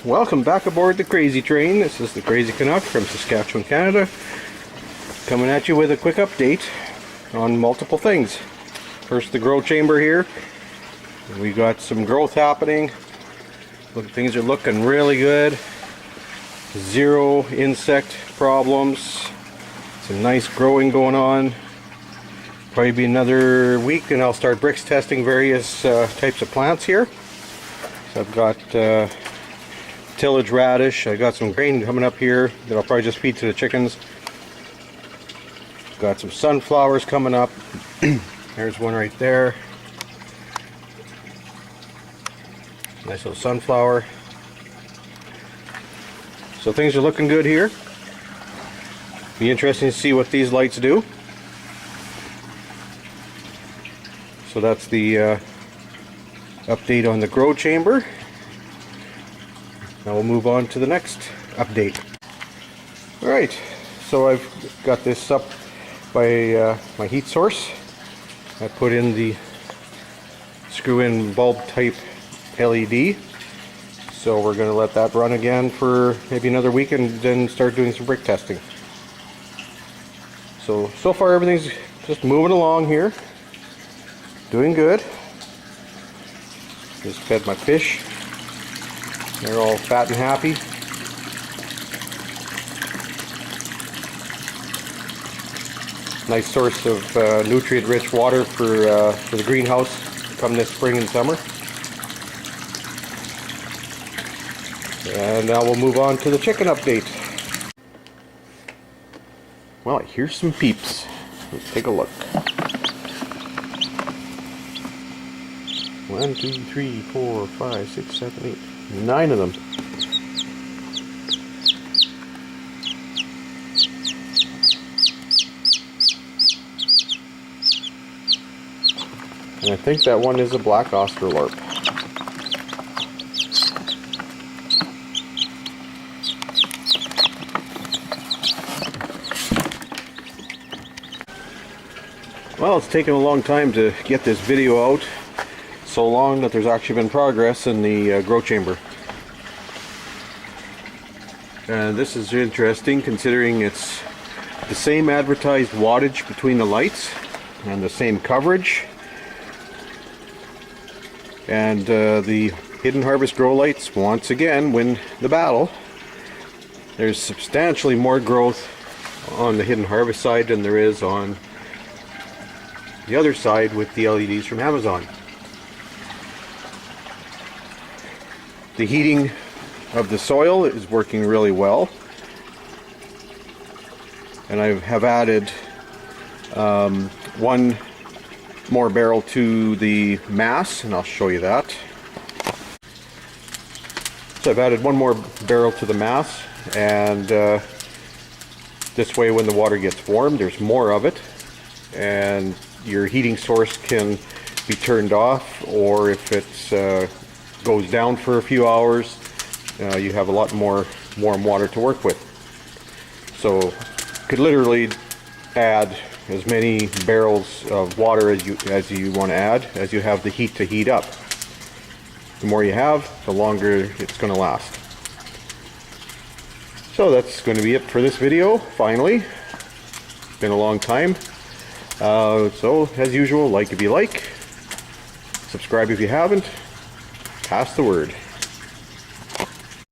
Welcome back aboard the Crazy Train. This is the Crazy Canuck from Saskatchewan, Canada, coming at you with a quick update on multiple things. First, the grow chamber here. We got some growth happening. Look, things are looking really good. Zero insect problems. Some nice growing going on. Probably be another week and I'll start Brix testing various types of plants here. So I've got tillage radish. I got some grain coming up here that I'll probably just feed to the chickens. Got some sunflowers coming up. There's one right there. Nice little sunflower. So things are looking good here. Be interesting to see what these lights do. So that's the update on the grow chamber. Now we'll move on to the next update. Alright, so I've got this up by my heat source. I put in the screw-in bulb type LED. So we're going to let that run again for maybe another week and then start doing some brick testing. So far everything's just moving along here. Doing good. Just fed my fish. They're all fat and happy. Nice source of nutrient-rich water for the greenhouse come this spring and summer. And now we'll move on to the chicken update. Well, here's some peeps. Let's take a look. 1, 2, 3, 4, 5, 6, 7, 8, 9 of them. And I think that one is a black Oscar larp. Well, it's taken a long time to get this video out. So long that there's actually been progress in the grow chamber. And this is interesting considering it's the same advertised wattage between the lights and the same coverage. And the Hidden Harvest grow lights once again win the battle. There's substantially more growth on the Hidden Harvest side than there is on the other side with the LEDs from Amazon. The heating of the soil is working really well, and I have added one more barrel to the mass, and I'll show you that. So I've added one more barrel to the mass, and this way when the water gets warm there's more of it, and your heating source can be turned off, or if it's goes down for a few hours, you have a lot more warm water to work with. So could literally add as many barrels of water as you want to add, as you have the heat to heat up. The more you have, the longer it's going to last. So that's going to be it for this video, finally. It's been a long time. So as usual, like if you like, subscribe if you haven't. Pass the word.